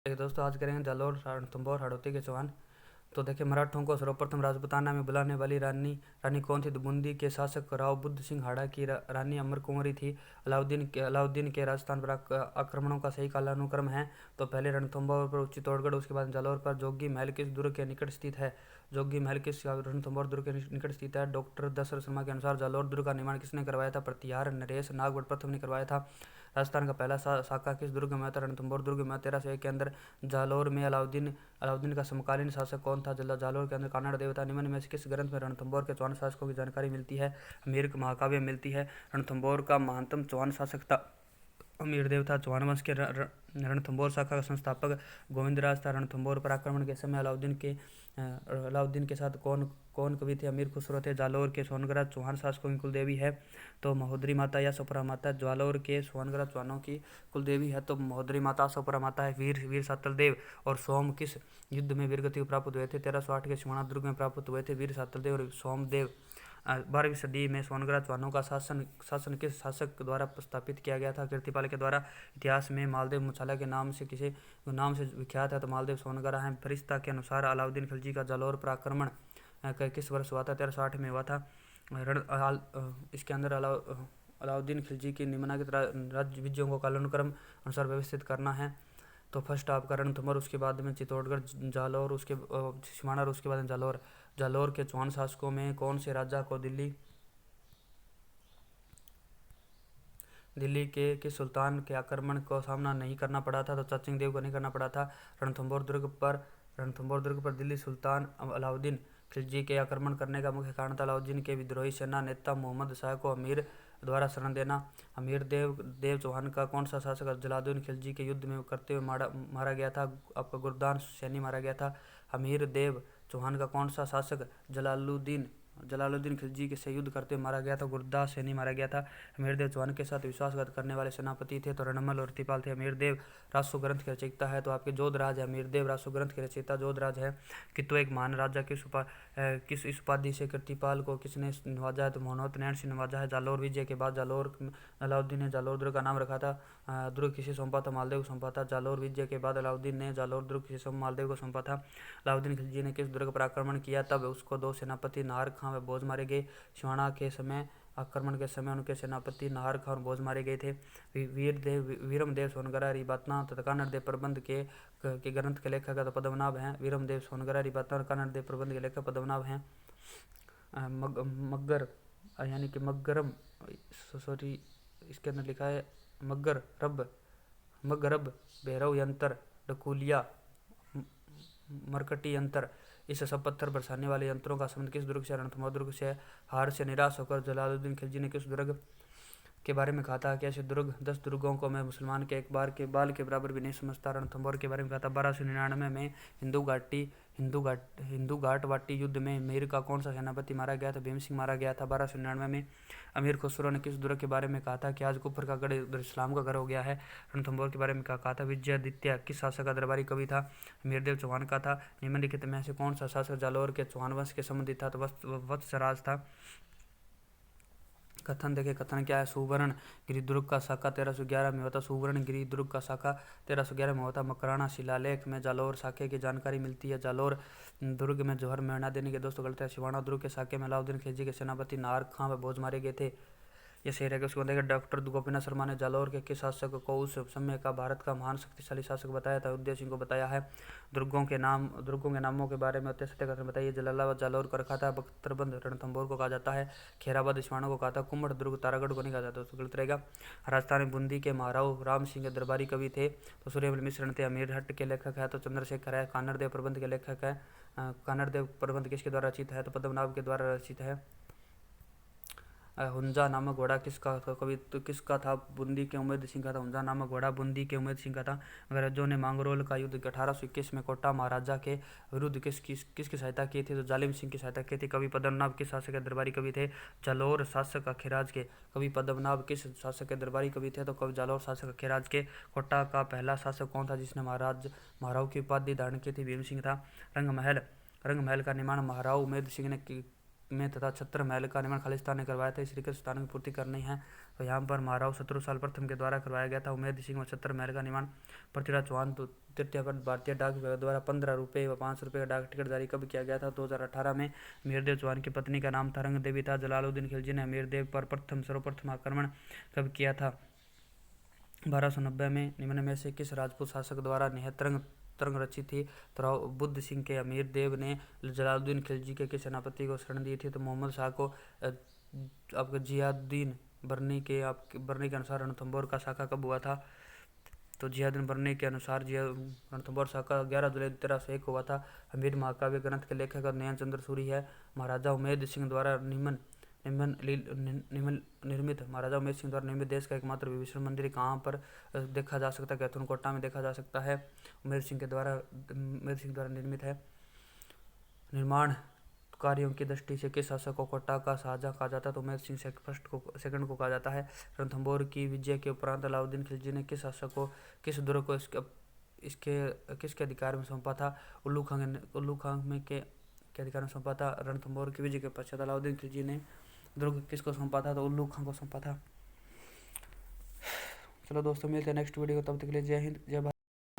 एक दोस्तों आज करेंगे जालौर रणथंभौर हाड़ौती के चौहान। तो देखिए, मराठों को सर्वप्रथम राजपूताना में बुलाने वाली रानी रानी कौन थी? तो बूंदी के शासक राव बुद्ध सिंह हाड़ा की रानी अमर कुंवरी थी। अलाउद्दीन के राजस्थान पर आक्रमणों का सही कालानुक्रम है। तो पहले रणथंभौर पर चित्तौड़गढ़, उसके बाद जालौर पर। जोगी महल किस दुर्ग के निकट स्थित है? जोगी महल किस रणथंभौर दुर्ग के निकट स्थित है? डॉक्टर दशरथ शर्मा के अनुसार जालौर दुर्ग का निर्माण किसने करवाया था? प्रतिहार नरेश नागभट्ट प्रथम ने करवाया था। राजस्थान का पहला साका किस दुर्ग में था? रणथंभौर दुर्ग में। 1301 के अंदर जालौर में अलाउद्दीन का समकालीन शासक कौन था? जालौर के अंदर कानड़ देवता। निम्न में से किस ग्रंथ में रणथंभौर के चौहान शासकों की जानकारी मिलती है? अमीर महाकाव्य मिलती है। रणथंभौर का महानतम चौहान शासक था अमीर देव था। चौहान वंश के रणथंभौर शाखा का संस्थापक गोविंदराज था। रणथंभौर पर आक्रमण के समय अलाउद्दीन के साथ कौन कौन कवि थे? अमीर खुसरो थे। जालौर के सोनगढ़ चौहान शासकों की कुलदेवी है तो महोदरी माता या सपुरा माता। जालौर के सोनगढ़ चौहानों की कुलदेवी है तो महोदरी माता सपुरा माता है। वीर वीर सातल देव और सोम किस युद्ध में वीरगति प्राप्त हुए थे? 1308 के सिवाना दुर्ग में प्राप्त हुए थे वीर सातल देव और सोमदेव। 12वीं सदी में सोनगढ़ चौहानों का शासन किस शासक द्वारा स्थापित किया गया था? कीर्तिपाल के द्वारा। इतिहास में मालदेव मुछाला के नाम से विख्यात है तो मालदेव सोनगढ़ है। फरिश्ता के अनुसार अलाउद्दीन खिलजी का जालौर पर आक्रमण किस वर्ष हुआ था? 1308 में हुआ था। इसके अंदर अलाउद्दीन खिलजी की निम्नलिखित राज्य विजयों को कालानुक्रम अनुसार व्यवस्थित करना है। तो फर्स्ट आपका रणथंभौर, उसके बाद में चित्तौड़गढ़, जालौर, उसके सिमाना और उसके बाद में जालौर। जालौर के चौहान शासकों में कौन से राजा को दिल्ली के किस सुल्तान के आक्रमण का सामना नहीं करना पड़ा था? तो चचिंग देव को नहीं करना पड़ा था। रणथंभौर दुर्ग पर दिल्ली सुल्तान अलाउद्दीन खिलजी के आक्रमण करने का मुख्य कारण था अलाउद्दीन के विद्रोही सेना नेता मोहम्मद शाह को अमीर द्वारा शरण देना। अमीर देव चौहान का कौन सा शासक जलालुद्दीन खिलजी के युद्ध में करते हुए मारा गया था? आपका गुरदान सैनी मारा गया था। अमीर देव चौहान का कौन सा शासक जलालुद्दीन खिलजी के से युद्ध करते हुए मारा गया था? गुरदास सैनी मारा गया था। अमीरदेव चौहान के साथ विश्वासघात करने वाले सेनापति थे तो रणमल और रतिपाल थे। अमीरदेव राजसु ग्रंथ के रचयिता है तो आपके जोधराज है। अमीरदेव राजसु ग्रंथ के रचयिता जोधराज है। कित्तो एक महान राजा किस इस उपाधि से कृतिपाल को किसने नवाजा है? तो मोहनोत नैन से नवाजा है। जालौर विजय के बाद अलाउद्दीन ने जालौर दुर्ग का नाम रखा था। दुर्ग किसे सौंपा था? मालदेव को सौंपा था। जालौर विजय के बाद अलाउद्दीन ने जालौर दुर्ग किसे सौंपा? मालदेव को सौंपा था। अलाउद्दीन खिलजी ने किस दुर्ग पर आक्रमण किया तब उसको दो सेनापति नाहर खां व भोज मारे गए? सिवाना के समय आक्रमण के समय उनके सेनापति नाहर खां और भोज मारे गए थे। वीरमदेव सोनगरा रिबातना तथा कन्नड़ देव प्रबंध के ग्रंथ के लेखक तो पद्मनाभ हैं। वीरमदेव सोनगरा रिबातना और कन्नड़ देव प्रबंध के लेखक पद्मनाभ हैं। मग्गर यानी कि मग्गरम, सॉरी, इसके अंदर लिखा है मगरब भैरव यंत्र, डकुलिया, मरकटी यंत्र। इस सब पत्थर बरसाने वाले यंत्रों का संबंध किस दुर्ग से? रणथंभौर दुर्ग से। हार से निराश होकर जलालुद्दीन खिलजी ने किस दुर्ग के बारे में कहा था कि ऐसे 10 दुर्गों को मैं मुसलमान के एक बार के बाल के बराबर भी नहीं समझता? रणथंभौर के बारे में कहा था। 1299 में हिंदू घाट वाटी युद्ध में मीर का कौन सा सेनापति मारा गया था? भीम सिंह मारा गया था 1299 में। अमीर खुसरो ने किस दुर्ग के बारे में कहा था कि आज कुफर का गढ़ इस्लाम का घर हो गया है? रणथंभौर के बारे में कहा था। विजयादित्य किस शासक का दरबारी कवि था? अमीरदेव चौहान का था। निम्नलिखित में से कौन सा शासक जालौर के चौहान वंश के संबंधित था? तो वत्सराज था। कथन देखे, कथन क्या है? सुवर्ण गिरी दुर्ग का शाखा 1311 में होता। सुवर्ण गिरी दुर्ग का शाखा 1311 में होता। मकराना शिलालेख में जालौर शाखे की जानकारी मिलती है। जालौर दुर्ग में जौहर मेणा देने के दोस्तों गलत है। सिवाना दुर्ग के शाखे में अलाउद्दीन खिलजी के सेनापति नाहर खां व भोज मारे गए थे। ये सही रहेगा। उसको बताएगा डॉक्टर गोपीनाथ शर्मा ने जालौर के किस शासक को उस समय का भारत का महान शक्तिशाली शासक बताया था? उदय सिंह को बताया है। दुर्गों के नामों के बारे में सत्य कथन बताइए। जलालाबाद जालौर को रखा था। बख्तरबंद रणथंभौर को कहा जाता है। खैराबाद सिवाना को कहा था। कुम्हड़ दुर्ग तारागढ़ को नहीं कहा जाता, तो गलत रहेगा। राजस्थान में बूंदी के महाराव राम सिंह के दरबारी कवि थे तो सूर्यमल मिश्रण थे। अमीरहट्ट के लेखक है तो चंद्रशेखर है। कानड़ देव प्रबंध के लेखक है। कानड़ देव प्रबंध किसके द्वारा रचित है? तो पद्मनाभ के द्वारा रचित है। हुंजा नामक घोड़ा किसका था? बूंदी के उमेद सिंह का था। हुंजा नामक घोड़ा बूंदी के उमेद सिंह का था। अंग्रेजों ने मांगरोल का युद्ध 1821 में कोटा महाराजा के विरुद्ध किसकी सहायता की थी? तो जालिम सिंह की सहायता की थी। कवि पद्मनाभ किस शासक के दरबारी कवि थे? जालौर शासक अखेराज के। कवि पद्मनाभ किस शासक के दरबारी कवि थे? तो कवि जालौर शासक अखेराज के। कोटा का पहला शासक कौन था जिसने महाराव की उपाधि धारण की थी? भीम सिंह था। रंगमहल का निर्माण महाराव उमेद सिंह ने में तथा छत्र महल का निर्माण खालिस्तान ने करवाया था। इस श्रीकृष्ण स्थानों की पूर्ति करनी है तो यहाँ पर महाराव शत्रुपाल प्रथम के द्वारा करवाया गया था। उमेद सिंह व छत्र महल का निर्माण पृथ्वीराज चौहान तृतीय पर भारतीय डाक विभाग द्वारा 15 रुपये व 5 रुपये का डाक टिकट जारी कब किया गया था? 2018 में। मीरदेव चौहान की पत्नी का नाम था रंग देवी था। जलालुद्दीन खिलजी ने मीरदेव पर सर्वप्रथम आक्रमण कब किया था? 1290 में। निम्न में से किस राजपूत शासक द्वारा निहत्तरंग तरंग रची थी? तो राव बुद्ध सिंह के अमीर देव ने जलालुद्दीन खिलजी के किस सेनापति को शरण दी थी? तो मोहम्मद शाह को। आपका जियाउद्दीन बरनी के अनुसार रणथंभौर का शाखा कब हुआ था? तो जियाउद्दीन बरनी के अनुसार रणथंभौर शाखा 11 जुलाई 1301 हुआ था। हमीद महाकाव्य ग्रंथ के लेखक नयन चंद्र सूरी है। महाराजा उमेद सिंह द्वारा निर्मित देश का एकमात्र विभीषण मंदिर कहाँ पर देखा जा सकता है? कैथनकोटा में देखा जा सकता है। उमेद सिंह द्वारा निर्मित है। निर्माण कार्यों की दृष्टि से किस शासक को कोटा का शाहजहां कहा जाता है? तो उमेद सिंह सेकंड को कहा जाता है। रणथंभौर की विजय के उपरांत अलाउद्दीन खिलजी ने किस शासक को किस दुर्ग को किसके अधिकार में सौंपा था? उल्लू खां में के अधिकार में सौंपा था। रणथंभौर की विजय के पश्चात अलाउद्दीन खिलजी ने दुर्ग किसको सौंपा था? तो उल्लू खां को सौंपा था। चलो दोस्तों, मिलते हैं नेक्स्ट वीडियो, तब तक के लिए जय हिंद, जय भारत।